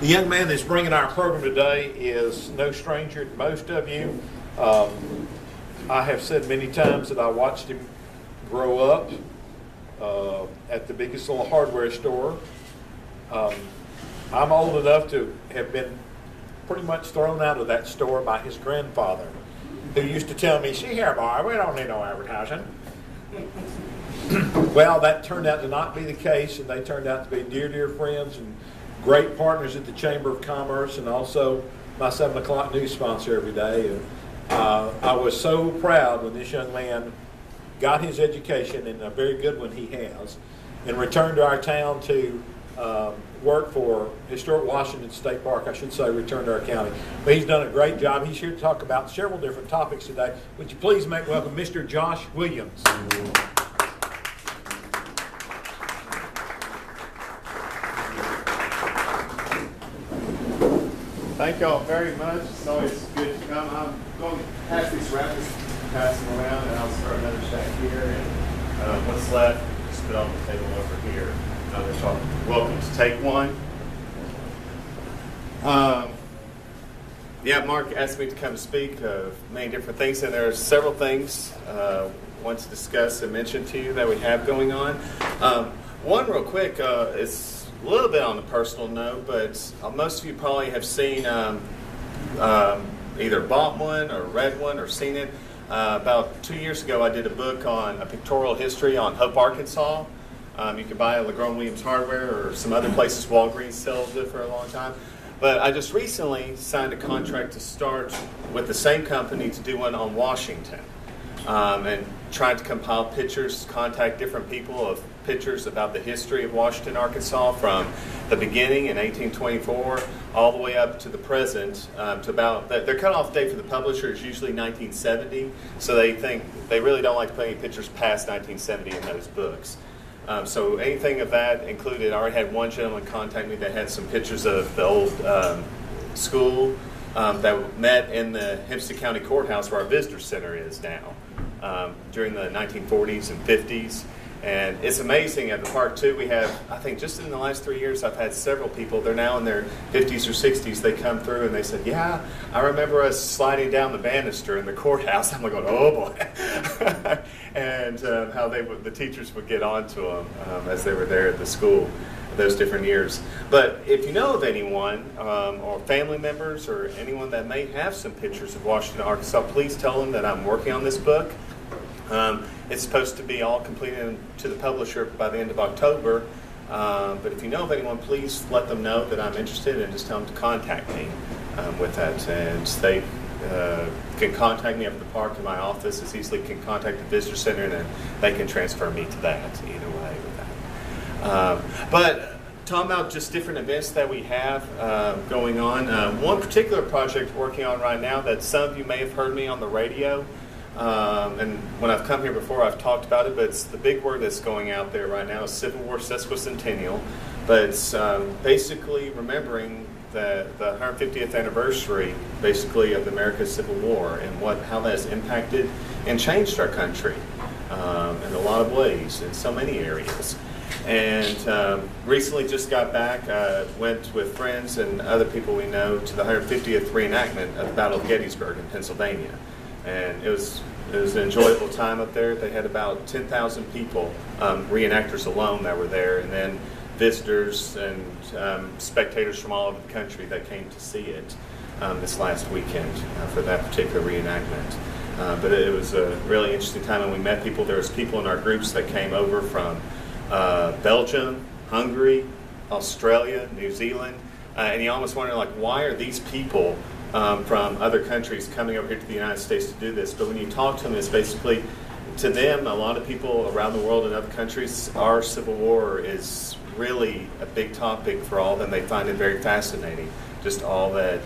The young man that's bringing our program today is no stranger to most of you. I have said many times that I watched him grow up at the biggest little hardware store. I'm old enough to have been pretty much thrown out of that store by his grandfather, who used to tell me, "See here, boy, we don't need no advertising." Well, that turned out to not be the case, and they turned out to be dear, dear friends and great partners at the Chamber of Commerce, and also my 7 o'clock news sponsor every day. And I was so proud when this young man got his education, and a very good one he has, and returned to our town to work for Historic Washington State Park, I should say, returned to our county. But he's done a great job. He's here to talk about several different topics today. Would you please make welcome Mr. Josh Williams. Thank y'all very much. It's always good to come. I'm going to pass these around, just pass them around, and I'll start another stack here. And what's left, just put on the table over here. Y'all welcome to take one. Yeah, Mark asked me to come speak of many different things, and there are several things I want to discuss and mention to you that we have going on. One real quick is a little bit on a personal note, but most of you probably have seen either bought one or read one or seen it. About 2 years ago, I did a book on a pictorial history on Hope, Arkansas. You can buy it at LaGrone Williams Hardware or some other places. Walgreens sells it for a long time. But I just recently signed a contract to start with the same company to do one on Washington. And trying to compile pictures, contact different people of pictures about the history of Washington, Arkansas, from the beginning in 1824 all the way up to the present. To about their cutoff date for the publisher is usually 1970, so they really don't like to put any pictures past 1970 in those books. So anything of that included. I already had one gentleman contact me that had some pictures of the old school that met in the Hempstead County Courthouse where our visitor center is now, during the 1940s and 50s. And it's amazing at the park, too. We have, I think just in the last 3 years, I've had several people. They're now in their 50s or 60s. They come through and they said, "Yeah, I remember us sliding down the banister in the courthouse." I'm like, "Oh, boy." And how the teachers would get on to them as they were there at the school those different years. But if you know of anyone or family members or anyone that may have some pictures of Washington, Arkansas, please tell them that I'm working on this book. It's supposed to be all completed to the publisher by the end of October. But if you know of anyone, please let them know that I'm interested and just tell them to contact me with that. And they can contact me up at the park in my office as easily can contact the visitor center, and then they can transfer me to that either way with that. But talking about just different events that we have going on. One particular project we're working on right now that some of you may have heard me on the radio. And when I've come here before, I've talked about it, but it's the big word that's going out there right now is Civil War Sesquicentennial. But it's basically remembering the 150th anniversary, basically, of America's Civil War and how that has impacted and changed our country in a lot of ways, in so many areas. And recently just got back, went with friends and other people we know to the 150th reenactment of the Battle of Gettysburg in Pennsylvania. And it was an enjoyable time up there. They had about 10,000 people, reenactors alone, that were there, and then visitors and spectators from all over the country that came to see it this last weekend for that particular reenactment. But it was a really interesting time, and we met people. There was people in our groups that came over from Belgium, Hungary, Australia, New Zealand, and you almost wonder, like, why are these people from other countries coming over here to the United States to do this? But when you talk to them, it's basically, to them, a lot of people around the world in other countries, our Civil War is really a big topic for all of them. They find it very fascinating, just all that,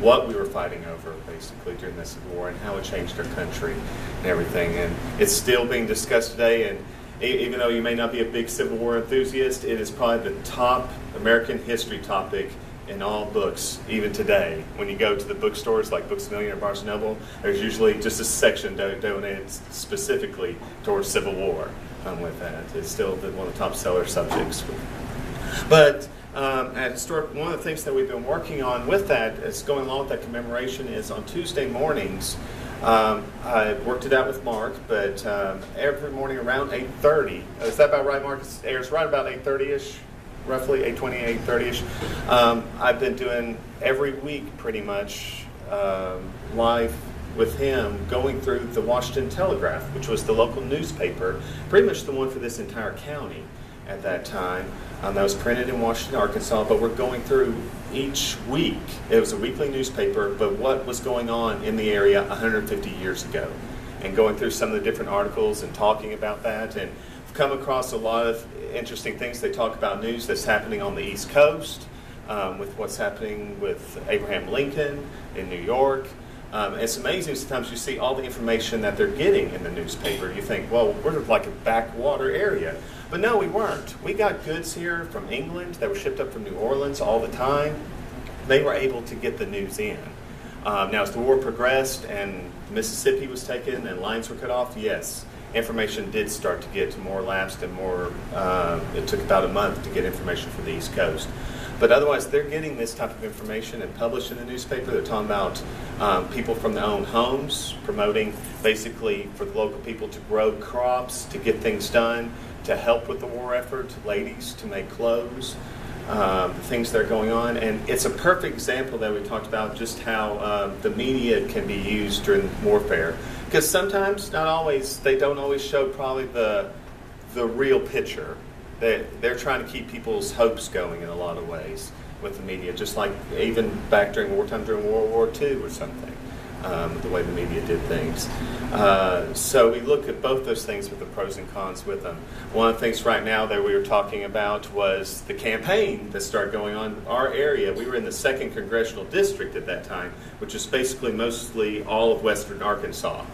what we were fighting over, basically, during the Civil War and how it changed our country and everything. And it's still being discussed today, and even though you may not be a big Civil War enthusiast, it is probably the top American history topic in all books, even today. When you go to the bookstores like Books A Million or Barnes & Noble, there's usually just a section donated specifically towards Civil War with that. It's still one of the top seller subjects. But At Historic, one of the things that we've been working on with that, is going along with that commemoration, is on Tuesday mornings. I worked it out with Mark, but every morning around 8:30. Is that about right, Mark? It airs right about 8:30ish, roughly 8:20, 8:30ish. I've been doing every week pretty much live with him, going through the Washington Telegraph, which was the local newspaper, pretty much the one for this entire county at that time. That was printed in Washington, Arkansas, but we're going through each week. It was a weekly newspaper, but what was going on in the area 150 years ago, and going through some of the different articles and talking about that. And I've come across a lot of interesting things. They talk about news that's happening on the East Coast, with what's happening with Abraham Lincoln in New York. It's amazing sometimes you see all the information that they're getting in the newspaper. You think, well, we're like a backwater area. But no, we weren't. We got goods here from England that were shipped up from New Orleans all the time. They were able to get the news in. Now, as the war progressed and Mississippi was taken and lines were cut off, yes, information did start to get more lapsed and more, it took about a month to get information from the East Coast. But otherwise, they're getting this type of information and published in the newspaper. They're talking about people from their own homes, promoting basically for the local people to grow crops, to get things done, to help with the war effort, ladies to make clothes, the things that are going on. And it's a perfect example that we talked about just how the media can be used during warfare. Because sometimes, not always, they don't always show probably the real picture. They're trying to keep people's hopes going in a lot of ways with the media, just like even back during wartime, during World War II or something, the way the media did things. So we look at both those things with the pros and cons with them. One of the things right now that we were talking about was the campaign that started going on in our area. We were in the 2nd Congressional District at that time, which is basically mostly all of western Arkansas.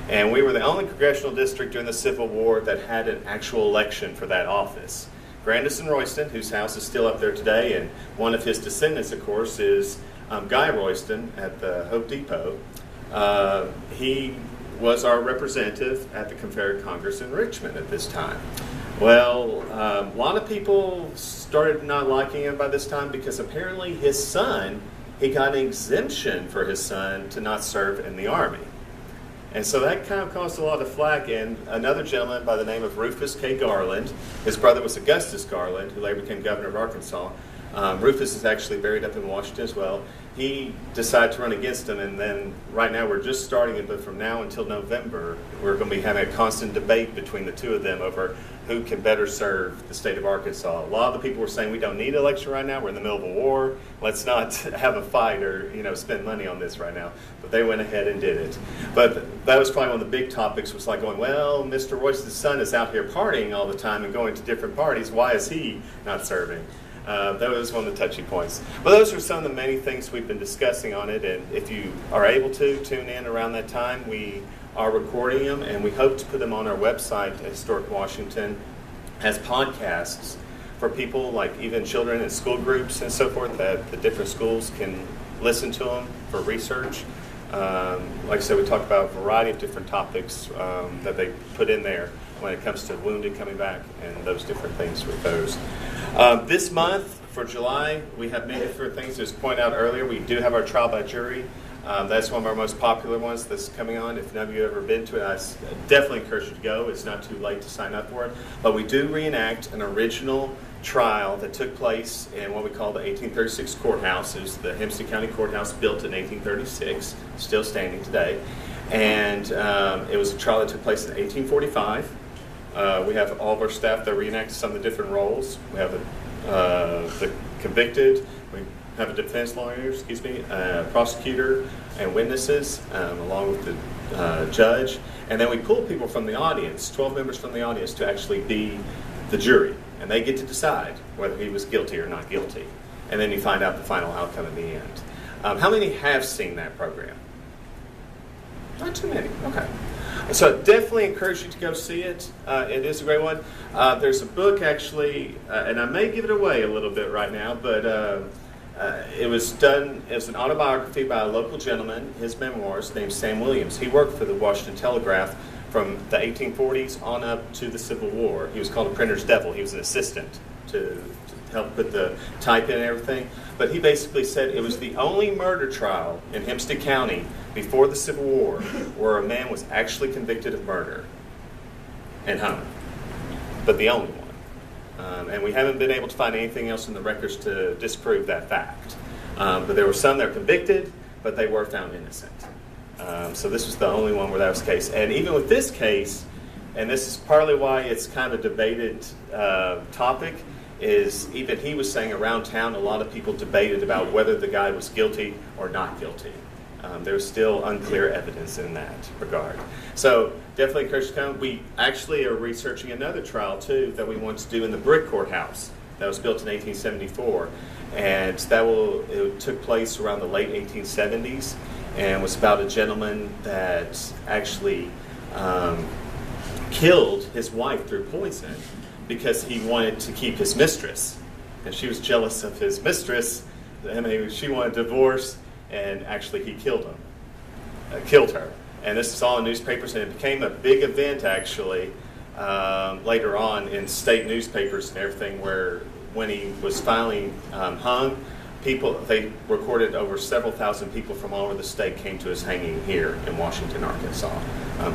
And we were the only congressional district during the Civil War that had an actual election for that office. Grandison Royston, whose house is still up there today, and one of his descendants, of course, is Guy Royston at the Hope Depot. He was our representative at the Confederate Congress in Richmond at this time. Well, a lot of people started not liking him by this time because apparently his son, he got an exemption for his son to not serve in the Army. And so that kind of caused a lot of flack, and another gentleman by the name of Rufus K. Garland, his brother was Augustus Garland, who later became governor of Arkansas. Rufus is actually buried up in Washington as well. He decided to run against him, and then right now we're just starting it, but from now until November, we're going to be having a constant debate between the two of them over who can better serve the state of Arkansas. A lot of the people were saying we don't need an election right now. We're in the middle of a war. Let's not have a fight or spend money on this right now. But they went ahead and did it. But that was probably one of the big topics, was like going, well, Mr. Royce's son is out here partying all the time and going to different parties. Why is he not serving? That was one of the touchy points. But those are some of the many things we've been discussing on it. And if you are able to tune in around that time, we are recording them, and we hope to put them on our website at Historic Washington as podcasts for people, like even children in school groups and so forth, that the different schools can listen to them for research. Like I said, we talk about a variety of different topics that they put in there when it comes to wounded coming back and those different things with those. This month, for July, we have many different things. As pointed out earlier, we do have our trial by jury. That's one of our most popular ones that's coming on. If none of you have ever been to it, I definitely encourage you to go. It's not too late to sign up for it. But we do reenact an original trial that took place in what we call the 1836 courthouse. It was the Hempstead County Courthouse, built in 1836, still standing today. And it was a trial that took place in 1845. We have all of our staff that reenact some of the different roles. We have the convicted, we have a defense lawyer, prosecutor, and witnesses, along with the judge. And then we pull people from the audience, 12 members from the audience, to actually be the jury. And they get to decide whether he was guilty or not guilty. And then you find out the final outcome in the end. How many have seen that program? Not too many. Okay. So definitely encourage you to go see it. It is a great one. There's a book, actually, and I may give it away a little bit right now, but it was an autobiography by a local gentleman, his memoirs, named Sam Williams. He worked for the Washington Telegraph from the 1840s on up to the Civil War. He was called a printer's devil. He was an assistant to help put the type in and everything. But he basically said it was the only murder trial in Hempstead County before the Civil War where a man was actually convicted of murder and hung. But the only one. And we haven't been able to find anything else in the records to disprove that fact. But there were some that were convicted, but they were found innocent. So this was the only one where that was the case. And even with this case, and this is partly why it's kind of a debated topic, is even he was saying around town a lot of people debated about whether the guy was guilty or not guilty. There's still unclear evidence in that regard. So definitely encourage you to come. We actually are researching another trial too that we want to do in the brick courthouse that was built in 1874. And it took place around the late 1870s and was about a gentleman that actually killed his wife through poison because he wanted to keep his mistress. And she was jealous of his mistress, and she wanted a divorce, and actually he killed her. And this is all in newspapers, and it became a big event actually later on in state newspapers and everything, where when he was finally hung, they recorded over several thousand people from all over the state came to his hanging here in Washington, Arkansas,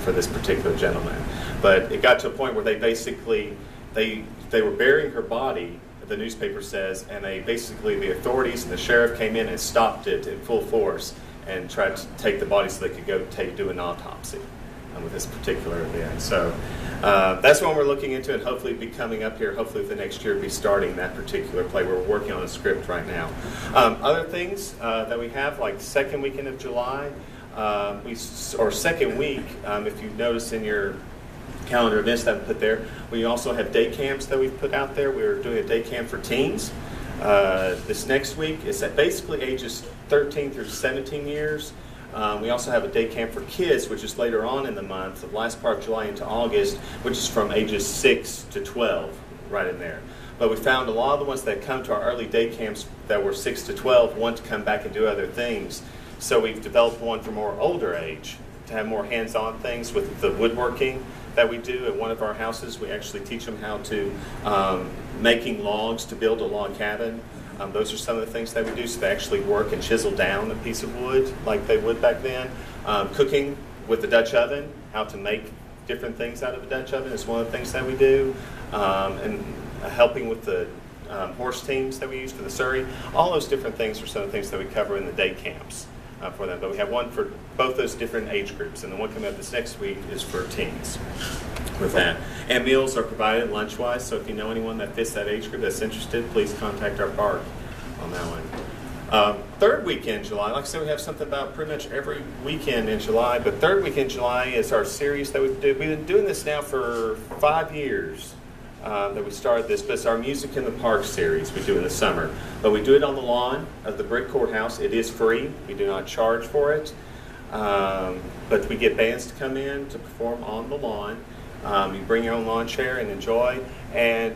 for this particular gentleman. But it got to a point where they basically, they were burying her body, the newspaper says, and the authorities and the sheriff came in and stopped it in full force and tried to take the body so they could go do an autopsy with this particular event. So that's what we're looking into, and hopefully be coming up here. Hopefully the next year be starting that particular play. We're working on a script right now. Other things that we have, like second weekend of July, or second week, if you notice in your calendar events that we put there, we also have day camps that we've put out there. We're doing a day camp for teens. This next week is at basically ages 13 through 17 years. We also have a day camp for kids, which is later on in the month, the last part of July into August, which is from ages 6 to 12, right in there. But we found a lot of the ones that come to our early day camps that were 6 to 12 want to come back and do other things. So we've developed one for more older age, to have more hands-on things with the woodworking that we do at one of our houses. We actually teach them how to making logs to build a log cabin. Those are some of the things that we do. So they actually work and chisel down a piece of wood like they would back then. Cooking with the Dutch oven, how to make different things out of a Dutch oven is one of the things that we do. And helping with the horse teams that we use for the Surrey. All those different things are some of the things that we cover in the day camps for them. But we have one for both those different age groups. And the one coming up this next week is for teens with that. And meals are provided lunch-wise, so if you know anyone that fits that age group that's interested, please contact our park on that one. Third weekend in July, like I said, we have something about pretty much every weekend in July, but third weekend in July is our series that we do. We've been doing this now for 5 years that we started this, but it's our Music in the Park series we do in the summer. But we do it on the lawn of the brick courthouse. It is free. We do not charge for it. But we get bands to come in to perform on the lawn. You bring your own lawn chair and enjoy. And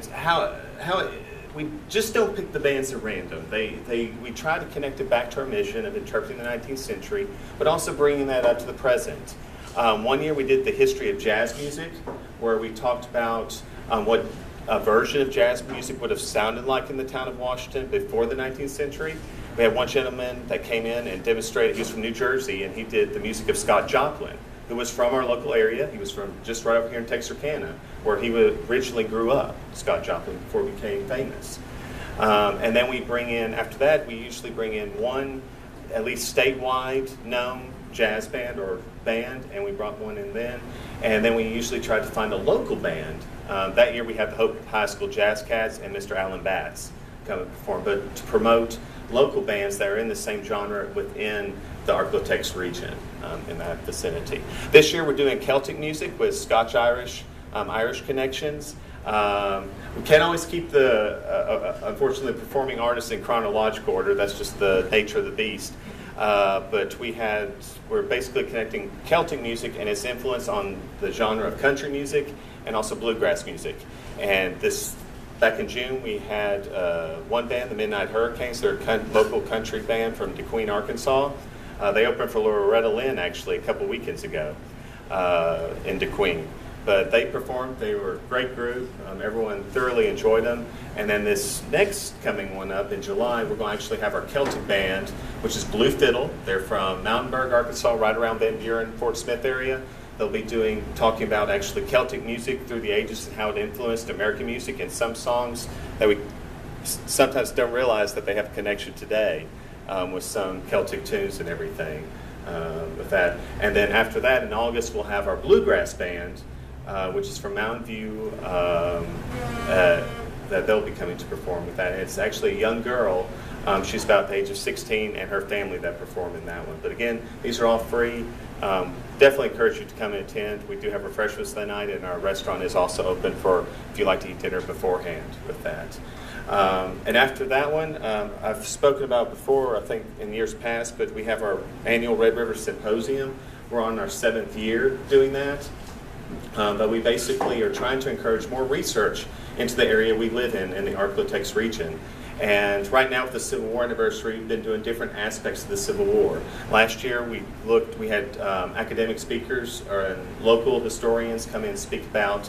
we just don't pick the bands at random. We try to connect it back to our mission of interpreting the 19th century, but also bringing that up to the present. One year we did the history of jazz music, where we talked about what a version of jazz music would have sounded like in the town of Washington before the 19th century. We had one gentleman that came in and demonstrated. He was from New Jersey, and he did the music of Scott Joplin, who was from our local area. He was from just right over here in Texarkana, where he originally grew up, Scott Joplin, before he became famous. And then we bring in, after that, we usually bring in one, at least statewide known jazz band or band, and we brought one in then. And then we usually try to find a local band. That year we had the Hope High School Jazz Cats and Mr. Alan Batts come and perform, but to promote local bands that are in the same genre within the Arklatex region in that vicinity. This year we're doing Celtic music with Scotch-Irish, Irish connections. We can't always keep unfortunately, performing artists in chronological order. That's just the nature of the beast. But we're basically connecting Celtic music and its influence on the genre of country music and also bluegrass music. And back in June, we had one band, the Midnight Hurricanes. They're a local country band from DeQueen, Arkansas. They opened for Loretta Lynn, actually, a couple weekends ago in DeQueen. But they performed. They were a great group. Everyone thoroughly enjoyed them. And then this next coming one up in July, we're going to actually have our Celtic band, which is Blue Fiddle. They're from Mountainburg, Arkansas, right around Van Buren, Fort Smith area. They'll be talking about actually Celtic music through the ages and how it influenced American music, and some songs that we sometimes don't realize that they have a connection today with some Celtic tunes and everything with that. And then after that, in August, we'll have our Bluegrass band, which is from Mountain View, that they'll be coming to perform with that. And it's actually a young girl. She's about the age of 16, and her family that perform in that one. But again, these are all free. Definitely encourage you to come and attend. We do have refreshments that night, and our restaurant is also open for if you like to eat dinner beforehand with that. And after that one, I've spoken about before, I think in years past, but we have our annual Red River Symposium. We're on our 7th year doing that. But we basically are trying to encourage more research into the area we live in the Arklatex region. And right now with the Civil War anniversary, we've been doing different aspects of the Civil War. Last year we had academic speakers and local historians come in and speak about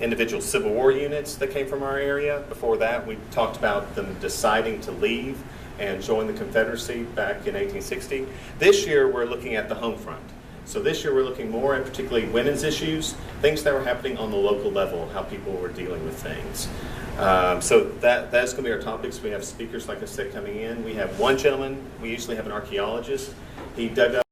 individual Civil War units that came from our area. Before that, we talked about them deciding to leave and join the Confederacy back in 1860. This year we're looking at the home front. So this year we're looking more at particularly women's issues, things that were happening on the local level, how people were dealing with things. So that's going to be our topics. We have speakers, like I said, coming in. We have one gentleman. We usually have an archaeologist. He dug up